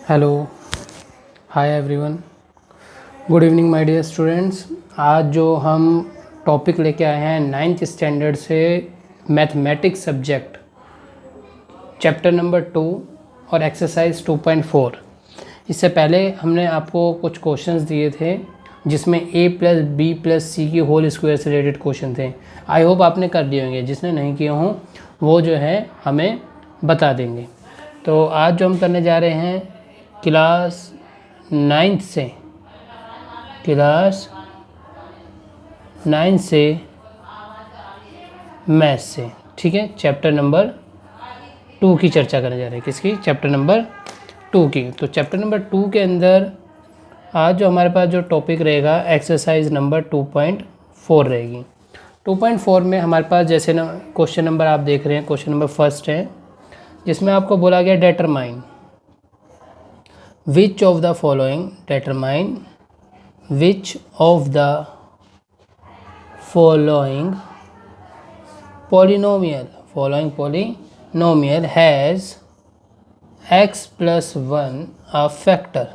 Hello, hi everyone, good evening my dear students. आज जो हम टॉपिक लेके आए हैं 9th स्टैंडर्ड से मैथमेटिक्स सब्जेक्ट चैप्टर नंबर 2 और एक्सरसाइज 2.4। इससे पहले हमने आपको कुछ क्वेश्चंस दिए थे जिसमें a प्लस बी प्लस सी की होल स्क्वायर से रिलेटेड क्वेश्चन थे। आई होप आपने कर लिए होंगे, जिसने नहीं किए हों वो जो है हमें बता देंगे। तो आज जो हम करने जा रहे हैं क्लास 9th से मैथ से, ठीक है, चैप्टर नंबर 2 की चर्चा करने जा रहे हैं। किसकी? चैप्टर नंबर 2 की। तो चैप्टर नंबर 2 के अंदर आज जो हमारे पास जो टॉपिक रहेगा एक्सरसाइज नंबर 2.4 रहेगी। 2.4 में हमारे पास जैसे ना क्वेश्चन नंबर आप देख रहे हैं, क्वेश्चन नंबर फर्स्ट है जिसमें आपको बोला गया determine which of the following polynomial has x plus 1 a factor।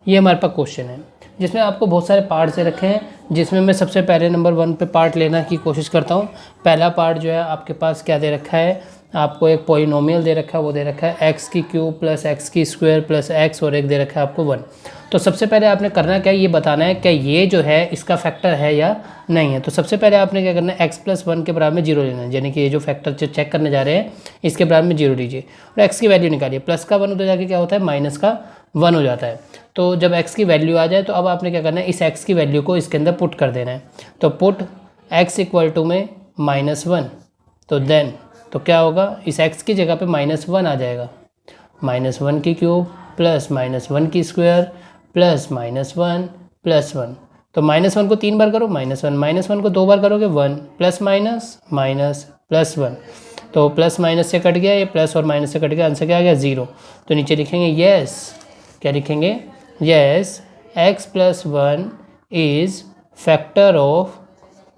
ये हमारे पास क्वेश्चन है जिसमें आपको बहुत सारे पार्ट से रखे हैं, जिसमें मैं सबसे पहले नंबर 1 पे पार्ट लेना की कोशिश करता हूँ। पहला पार्ट जो है आपके पास क्या दे रखा है, आपको एक पॉलिनोमियल दे रखा है, वो दे रखा है एक्स की क्यूब प्लस एक्स की स्क्वायर प्लस एक्स, और एक दे रखा है आपको 1। तो सबसे पहले आपने करना क्या है, ये बताना है क्या ये जो है इसका फैक्टर है या नहीं है। तो सबसे पहले आपने क्या करना है, एक्स प्लस 1 के बराबर में 0 लेना है, यानी कि ये जो फैक्टर चेक करने जा रहे हैं इसके बराबर में 0 लीजिए और एक्स की वैल्यू निकालिए। प्लस का 1 उधर जाके क्या होता है, माइनस का 1 हो जाता है। तो जब x की वैल्यू आ जाए तो अब आपने क्या करना है, इस x की वैल्यू को इसके अंदर पुट कर देना है। तो पुट x इक्वल टू में -1, तो देन तो क्या होगा, इस x की जगह पे -1 आ जाएगा। -1 की क्यूब प्लस -1 की स्क्वायर प्लस -1 प्लस 1। तो -1 को 3 बार करो -1 को 2 बार करोगे 1 प्लस माइनस माइनस प्लस 1। तो प्लस माइनस से कट गया, ये प्लस और माइनस से कट गया, आंसर क्या आ गया 0। तो नीचे लिखेंगे यस, क्या लिखेंगे, yes x plus 1 is factor of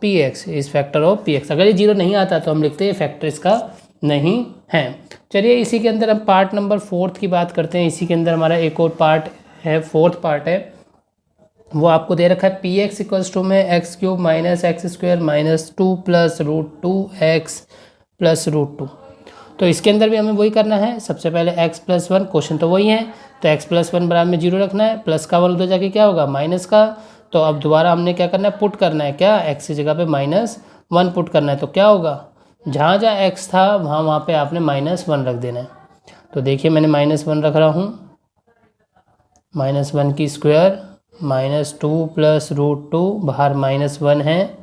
px, is factor of px। अगर ये 0 नहीं आता तो हम लिखते हैं फैक्टर इसका नहीं है। चलिए इसी के अंदर हम पार्ट नंबर 4 की बात करते हैं। इसी के अंदर हमारा एक और पार्ट है, 4th पार्ट है, वो आपको दे रखा है px इक्वल्स टू में x cube minus x square minus 2 plus √2x plus √2। तो इसके अंदर भी हमें वही करना है। सबसे पहले x प्लस 1, क्वेश्चन तो वही है, तो x प्लस 1 बराबर में 0 रखना है, प्लस का 1 उधर जाके क्या होगा, माइनस का। तो अब दोबारा हमने क्या करना है, पुट करना है, क्या x की जगह पे -1 पुट करना है। तो क्या होगा, जहाँ जहाँ x था वहाँ पे आपने -1 रख देना है। तो देखिए मैंने -1 रख रहा हूँ, -1 की स्क्वायर -2 प्लस √2, बाहर -1 है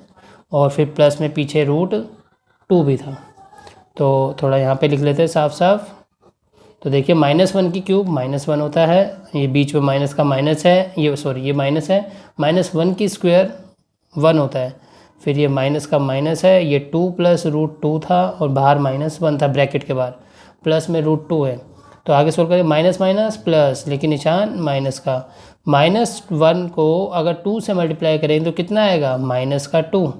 और फिर प्लस में पीछे √2 भी था। तो थोड़ा यहाँ पे लिख लेते हैं साफ साफ। तो देखिए -1 की क्यूब -1 होता है, ये बीच में माइनस का माइनस है, ये सॉरी ये माइनस है। -1 की स्क्वायर 1 होता है, फिर ये माइनस का माइनस है, ये 2 प्लस √2 था और बाहर -1 था ब्रैकेट के बाहर, प्लस में √2 है। तो आगे सोल्व करें, माइनस माइनस प्लस, लेकिन निशान माइनस का। -1 को अगर 2 से मल्टीप्लाई करेंगे तो कितना आएगा, माइनस का 2,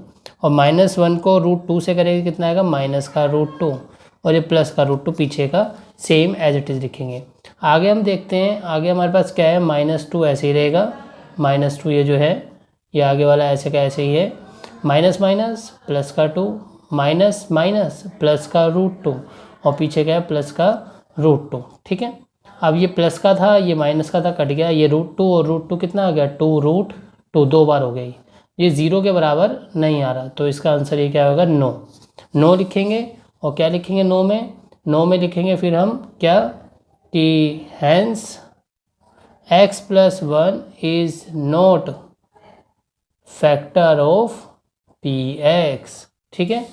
और -1 को √2 से करेंगे कितना आएगा, माइनस का √2, और ये प्लस का √2 पीछे का सेम एज इट इज़ लिखेंगे। आगे हम देखते हैं, आगे हमारे पास क्या है, -2 ऐसे ही रहेगा, -2 ये जो है ये आगे वाला ऐसे का ऐसे ही है, माइनस माइनस प्लस का 2 माइनस माइनस प्लस का √2 और पीछे क्या है, प्लस का √2। ठीक है, अब ये प्लस का था, ये माइनस का था, कट गया, ये √2 और √2 कितना आ गया, 2√2, 2 बार हो गई, ये 0 के बराबर नहीं आ रहा। तो इसका आंसर ये क्या होगा, नो लिखेंगे। और क्या लिखेंगे नो में लिखेंगे फिर हम क्या, कि hence x plus 1 is not factor of px। ठीक है,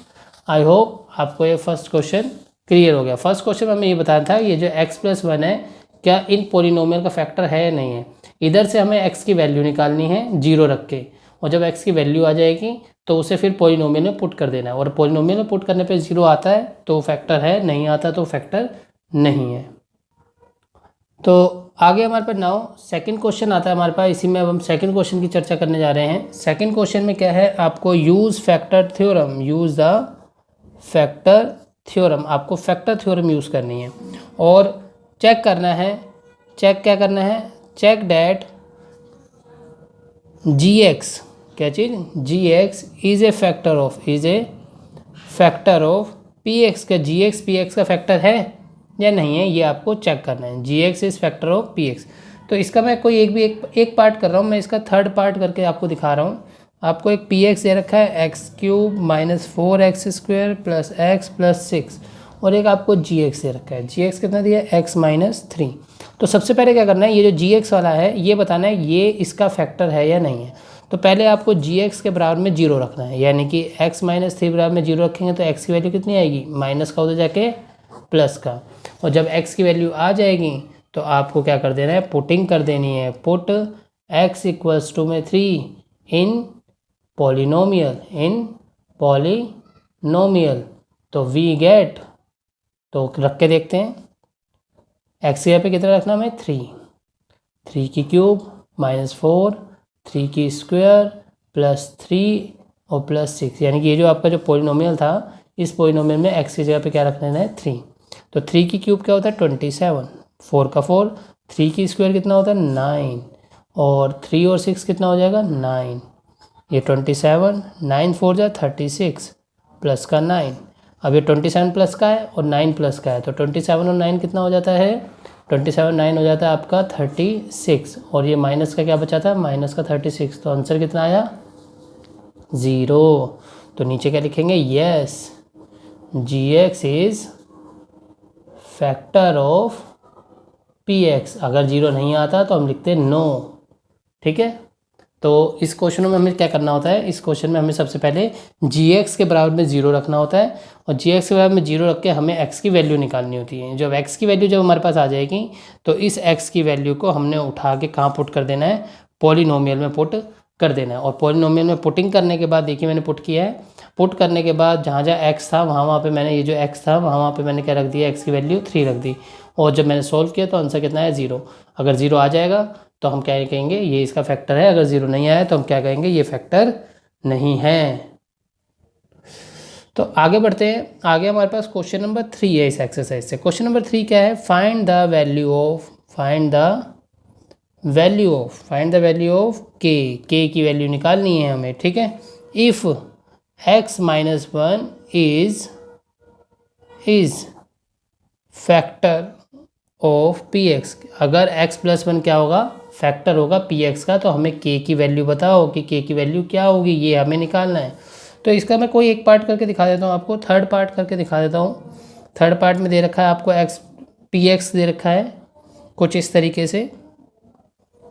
आई होप आपको ये फर्स्ट क्वेश्चन क्लियर हो गया। फर्स्ट क्वेश्चन में हमें ये बताया था ये जो x प्लस 1 है क्या इन पोलिनोमियल का फैक्टर है या नहीं है। इधर से हमें x की वैल्यू निकालनी है 0 रख के, और जब x की वैल्यू आ जाएगी तो उसे फिर पोलिनोमियल में पुट कर देना है, और पोलिनोमियल में पुट करने पे 0 आता है तो फैक्टर है, नहीं आता तो फैक्टर नहीं है। तो आगे हमारे पास नाउ सेकंड क्वेश्चन आता है हमारे पास, इसी में अब हम सेकंड क्वेश्चन की चर्चा करने जा रहे हैं। सेकंड क्वेश्चन में क्या है, आपको use factor theorem, use the factor theorem, आपको फैक्टर थ्योरम यूज़ करनी है और चेक करना है चेक क्या करना है, चेक डैट gx, क्या चीज़, gx is a factor of px। का gx px का फैक्टर है या नहीं है, ये आपको चेक करना है। gx is factor of px। तो इसका मैं कोई एक पार्ट कर रहा हूँ, मैं इसका थर्ड पार्ट करके आपको दिखा रहा हूँ। आपको एक px दे रखा है x³ - 4x² + x + 6, और एक आपको gx दे रखा है। gx कितना दिया है, x - 3। तो सबसे पहले क्या करना है, ये जो gx वाला है ये बताना है ये इसका फैक्टर है या नहीं है। तो पहले आपको gx के बराबर में 0 रखना है, यानी कि x - 3 बराबर में 0 रखेंगे तो x की वैल्यू कितनी आएगी, माइनस का उधर जाके प्लस का। और जब x की वैल्यू आ जाएगी तो आपको क्या कर देना है, पुटिंग कर देनी है। पुट x = 3 इन पॉलिनोमियल, तो वी गेट, तो रख के देखते हैं। x की जगह पे कितना रखना हमें, 3 की क्यूब -4, 3 की स्क्वायर +3 और +6, यानी कि ये जो आपका जो पॉलिनोमियल था, इस पॉलिनोमियल में x की जगह पे क्या रख लेना है, 3। तो 3 की क्यूब क्या होता है, 27, 4 का 4, 3 की स्क्वायर कितना होता है, 9, और 3 और 6 कितना हो जाएगा, 9। ये 27, 9 4 जा 36 प्लस का 9। अब ये 27 प्लस का है और 9 प्लस का है, तो 27 और 9 कितना हो जाता है, 27 9 हो जाता है आपका 36, और ये माइनस का क्या बचा था, माइनस का 36। तो आंसर कितना आया, 0। तो नीचे क्या लिखेंगे, yes gx is factor of px। अगर 0 नहीं आता तो हम लिखते नो। ठीक है, तो इस क्वेश्चन में हमें क्या करना होता है, इस क्वेश्चन में हमें सबसे पहले gx के बराबर में 0 रखना होता है, और gx के बराबर में 0 रख के हमें x की वैल्यू निकालनी होती है। जब x की वैल्यू जब हमारे पास आ जाएगी तो इस x की वैल्यू को हमने उठा के कहाँ पुट कर देना है, पॉलिनोमियल में पुट कर देना है। और पॉलिनोमियल में पुटिंग करने के बाद देखिए मैंने पुट किया है, पुट करने के बाद जहाँ जहाँ x था वहाँ वहाँ पे मैंने ये जो x था वहाँ पे मैंने क्या रख दिया, x की वैल्यू 3 रख दी, और जब मैंने सोल्व किया तो आंसर कितना है, 0। अगर 0 आ जाएगा तो हम क्या कहेंगे, ये इसका फैक्टर है। अगर 0 नहीं आया तो हम क्या कहेंगे, ये फैक्टर नहीं है। तो आगे बढ़ते हैं, आगे हमारे पास क्वेश्चन नंबर 3 है इस एक्सरसाइज से। क्वेश्चन नंबर 3 क्या है, फाइंड द वैल्यू ऑफ के की वैल्यू निकालनी है हमें। ठीक है, if x - 1 is factor of px, अगर x + 1 क्या होगा, फैक्टर होगा px का, तो हमें k की वैल्यू बताओ कि k की वैल्यू क्या होगी, ये हमें निकालना है। तो इसका मैं कोई एक पार्ट करके दिखा देता हूँ आपको, थर्ड पार्ट करके दिखा देता हूँ। थर्ड पार्ट में दे रखा है आपको px दे रखा है कुछ इस तरीके से।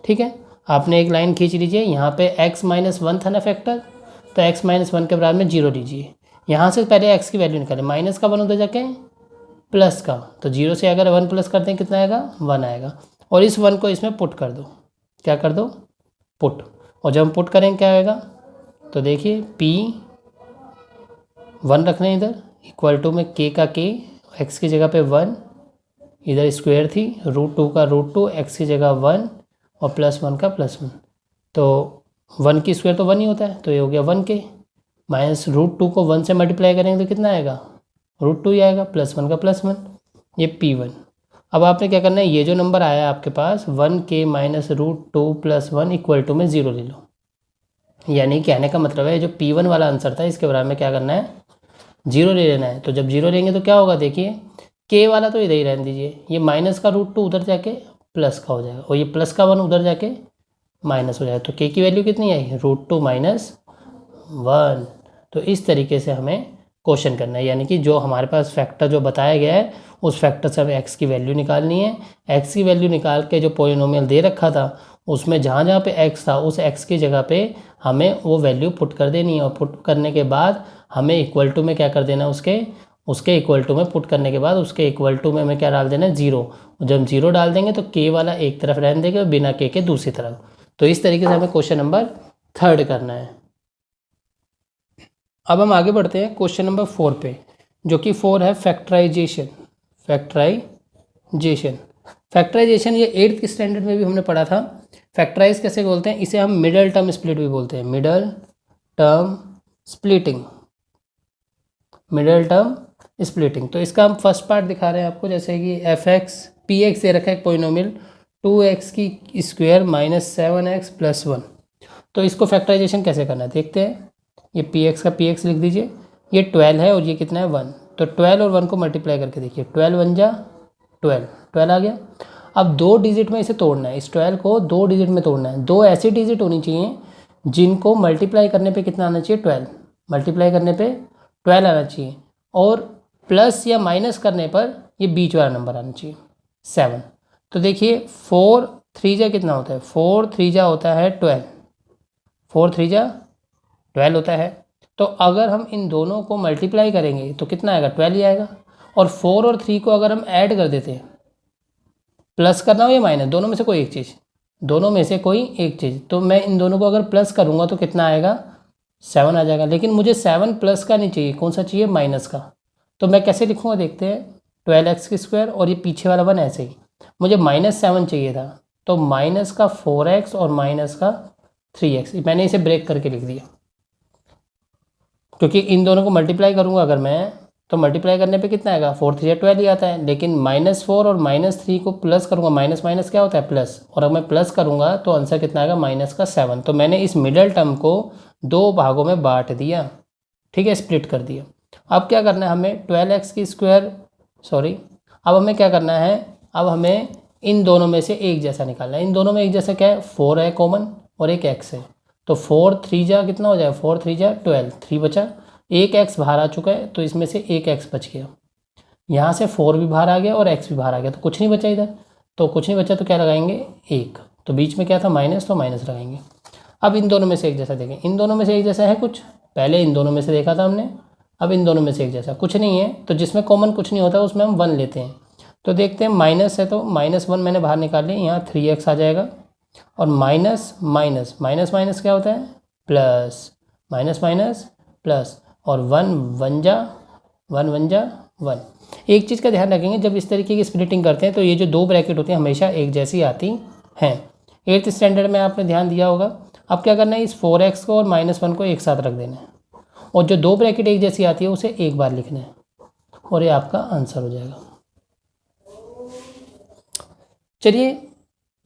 ठीक है, आपने एक लाइन खींच लीजिए, यहाँ पे x - 1 था ना फैक्टर, तो x - 1 के बराबर में 0 लीजिए। यहाँ से पहले x की वैल्यू निकालें, माइनस का 1 उधर जाके प्लस का, तो 0 से अगर 1 प्लस करते हैं कितना आएगा, 1 आएगा। और इस 1 को इसमें पुट कर दो, क्या कर दो, पुट। और जब हम पुट करेंगे क्या आएगा, तो देखिए p1 रखना है इधर, इक्वल टू में k का k, x की जगह पे 1, इधर स्क्वायर थी, √2 का √2, x की जगह 1 और +1 का +1। तो 1 की स्क्वायर तो 1 ही होता है, तो ये हो गया 1k, माइनस √2 को 1 से मल्टीप्लाई करेंगे तो कितना आएगा, √2 ही आएगा, +1 का +1, ये p1। अब आपने क्या करना है, ये जो नंबर आया आपके पास 1k - √2 + 1 इक्वल टू में 0 ले लो। यानी कहने का मतलब है जो p1 वाला आंसर था इसके बराबर में क्या करना है, 0 ले लेना है। तो जब 0 लेंगे तो क्या होगा, देखिए k वाला तो इधर ही रहने दीजिए, ये माइनस का √2 उधर जाके प्लस का हो जाएगा, और ये प्लस का 1 उधर जाके माइनस हो जाएगा। तो k की वैल्यू कितनी आई, √2 - 1। तो इस तरीके से हमें क्वेश्चन करना है, यानी कि जो हमारे पास फैक्टर जो बताया गया है उस फैक्टर से हमें x की वैल्यू निकालनी है। x की वैल्यू निकाल के जो पॉलिनोमियल दे रखा था उसमें जहाँ जहाँ पे x था उस x की जगह पे हमें वो वैल्यू पुट कर देनी है, और पुट करने के बाद हमें इक्वल टू में क्या कर देना, उसके इक्वल टू में पुट करने के बाद उसके इक्वल टू में हमें क्या डाल देना है, 0। जब 0 डाल देंगे तो k वाला एक तरफ रहने देंगे और बिना k के दूसरी तरफ। तो इस तरीके से हमें क्वेश्चन नंबर 3 करना है। अब हम आगे बढ़ते हैं क्वेश्चन नंबर 4 पे, जो कि 4 है फैक्टराइजेशन ये 8th स्टैंडर्ड में भी हमने पढ़ा था। फैक्टराइज कैसे बोलते हैं, इसे हम मिडल टर्म स्प्लिट भी बोलते हैं, मिडल टर्म स्प्लिटिंग। तो इसका हम फर्स्ट पार्ट दिखा रहे हैं आपको, जैसे कि px दे रखा है पॉलिनोमियल 2x की स्क्वायर माइनस 7x प्लस 1। तो इसको फैक्टराइजेशन कैसे करना है देखते हैं। ये px का px लिख दीजिए, ये 12 है और ये कितना है 1। तो 12 और 1 को मल्टीप्लाई करके देखिए, 12 1 जा 12, 12 आ गया। अब 2 डिजिट में इसे तोड़ना है, इस 12 को 2 डिजिट में तोड़ना है। 2 ऐसी डिजिट होनी चाहिए जिनको मल्टीप्लाई करने पे कितना आना चाहिए 12, मल्टीप्लाई करने पे 12 आना चाहिए, और प्लस या माइनस करने पर ये बीच वाला नंबर आना चाहिए 7। तो देखिए 4 3 जा कितना होता है, 4 3 जा होता है 12, 4 3 जा 12 होता है। तो अगर हम इन दोनों को मल्टीप्लाई करेंगे तो कितना आएगा 12 ही आएगा। और 4 और 3 को अगर हम ऐड कर देते हैं, प्लस करना हो या माइनस, दोनों में से कोई एक चीज़, दोनों में से कोई एक चीज़, तो मैं इन दोनों को अगर प्लस करूँगा तो कितना आएगा 7 आ जाएगा। लेकिन मुझे 7 प्लस का नहीं चाहिए, कौन सा चाहिए माइनस का। तो मैं कैसे लिखूँगा देखते हैं, 12x की स्क्वायर और ये पीछे वाला 1 ऐसे ही, मुझे -7 चाहिए था, तो माइनस का 4x और माइनस का 3x, मैंने इसे ब्रेक करके लिख दिया, क्योंकि इन दोनों को मल्टीप्लाई करूँगा अगर मैं, तो मल्टीप्लाई करने पे कितना आएगा 4 3 12 ही आता है। लेकिन -4 और -3 को प्लस करूँगा, माइनस माइनस क्या होता है प्लस, और अगर मैं प्लस करूँगा तो आंसर कितना आएगा -7। तो मैंने इस मिडल टर्म को 2 भागों में बांट दिया, ठीक है, स्प्लिट कर दिया। अब क्या करना है हमें, 12x की स्क्वायर, सॉरी, अब हमें क्या करना है, अब हमें इन दोनों में से एक जैसा निकालना है। इन दोनों में एक जैसा क्या है, 4 है कॉमन और एक x है, तो 4 3 जा कितना हो जाएगा, 4 3 जा 12, 3 बचा, एक x बाहर आ चुका है तो इसमें से एक x बच गया, यहाँ से 4 भी बाहर आ गया और x भी बाहर आ गया, तो कुछ नहीं बचा इधर, तो कुछ नहीं बचा तो क्या लगाएंगे 1, तो बीच में क्या था माइनस, तो माइनस लगाएंगे। अब इन दोनों में से एक जैसा देखें, इन दोनों में से एक जैसा है कुछ, पहले इन दोनों में से देखा था हमने, अब इन दोनों में से एक जैसा कुछ नहीं है, तो जिसमें कॉमन कुछ नहीं होता उसमें हम 1 लेते हैं। तो देखते हैं माइनस है तो -1 मैंने बाहर निकाल लिया, यहाँ 3x आ जाएगा, और माइनस माइनस माइनस माइनस क्या होता है प्लस, माइनस माइनस प्लस, और 1 1 जा 1। एक चीज़ का ध्यान रखेंगे, जब इस तरीके की स्प्लिटिंग करते हैं तो ये जो 2 ब्रैकेट होती हैं हमेशा एक जैसी आती हैं। 8th स्टैंडर्ड में आपने ध्यान दिया होगा। अब क्या करना है, इस 4x को और -1 को एक साथ रख देना है, और जो 2 ब्रैकेट एक जैसी आती है उसे एक बार लिखना है, और ये आपका आंसर हो जाएगा। चलिए,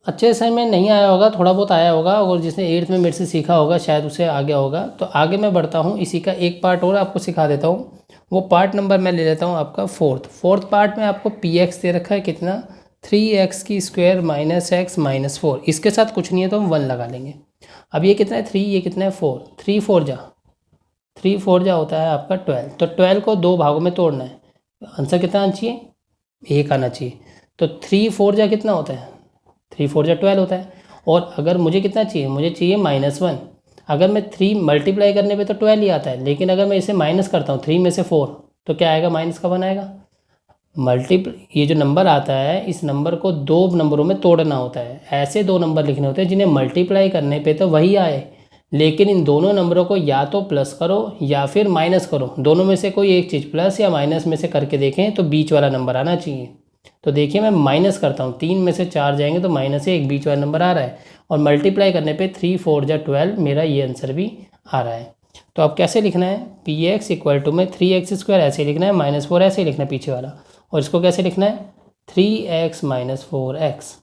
अच्छे से में नहीं आया होगा, थोड़ा बहुत आया होगा, और जिसने 8th में मेरे से सीखा होगा शायद उसे आ गया होगा। तो आगे मैं बढ़ता हूँ, इसी का एक पार्ट और आपको सिखा देता हूँ। वो पार्ट नंबर मैं ले लेता हूँ आपका फोर्थ पार्ट में आपको px दे रखा है कितना, 3x की स्क्वायर -x -4, इसके साथ कुछ नहीं है तो हम 1 लगा लेंगे। अब ये कितना है 3, ये कितना है 4, 3 4 जा होता है आपका 12। तो 12 को 2 भागों में तोड़ना है, आंसर कितना आना चाहिए 1 आना चाहिए। तो 3 4 जा कितना होता है, 3 4 जा 12 होता है। और अगर मुझे कितना चाहिए, मुझे चाहिए -1। अगर मैं 3 मल्टीप्लाई करने पे तो 12 ही आता है, लेकिन अगर मैं इसे माइनस करता हूँ 3 में से 4 तो क्या आएगा, माइनस का 1 आएगा। ये जो नंबर आता है इस नंबर को 2 नंबरों में तोड़ना होता है, ऐसे 2 नंबर लिखने होते हैं जिन्हें मल्टीप्लाई करने पे तो वही आए, लेकिन इन दोनों नंबरों को या तो प्लस करो या फिर माइनस करो, दोनों में से कोई एक चीज़, प्लस या माइनस में से करके देखें तो बीच वाला नंबर आना चाहिए। तो देखिए मैं माइनस करता हूँ, 3 में से 4 जाएंगे तो माइनस से एक बीच वाला नंबर आ रहा है, और मल्टीप्लाई करने पे 3 4 जा 12 मेरा ये आंसर भी आ रहा है। तो अब कैसे लिखना है, px इक्वल टू में 3x स्क्वायर ऐसे लिखना है, -4 ऐसे ही लिखना है पीछे वाला, और इसको कैसे लिखना है 3x - 4x।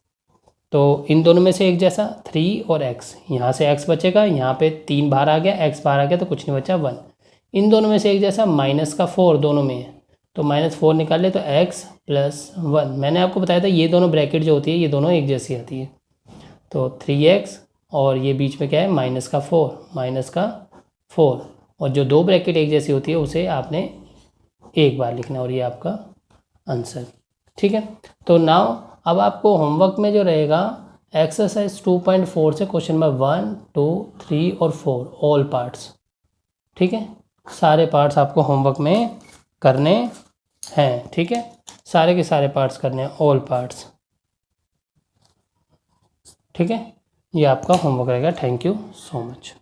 तो इन दोनों में से एक जैसा 3 और x, यहाँ से x बचेगा, यहाँ पे 3 बाहर आ गया, x बाहर आ गया तो कुछ नहीं बचा 1। इन दोनों में से एक जैसा माइनस का 4 दोनों में है, तो -4 निकाल ले तो x + 1। मैंने आपको बताया था ये दोनों ब्रैकेट जो होती है ये दोनों एक जैसी आती है। तो 3x और ये बीच में क्या है -4, और जो 2 ब्रैकेट एक जैसी होती है उसे आपने एक बार लिखना है, और ये आपका आंसर, ठीक है। तो नाउ अब आपको होमवर्क में जो रहेगा एक्सरसाइज 2.4 से क्वेश्चन नंबर 1 2 3 और 4 ऑल पार्ट्स, ठीक है, सारे पार्ट्स आपको होमवर्क में करने हैं, ठीक है, सारे के सारे पार्ट्स करने हैं, ऑल पार्ट्स, ठीक है। ये आपका होमवर्क रहेगा। Thank you so much.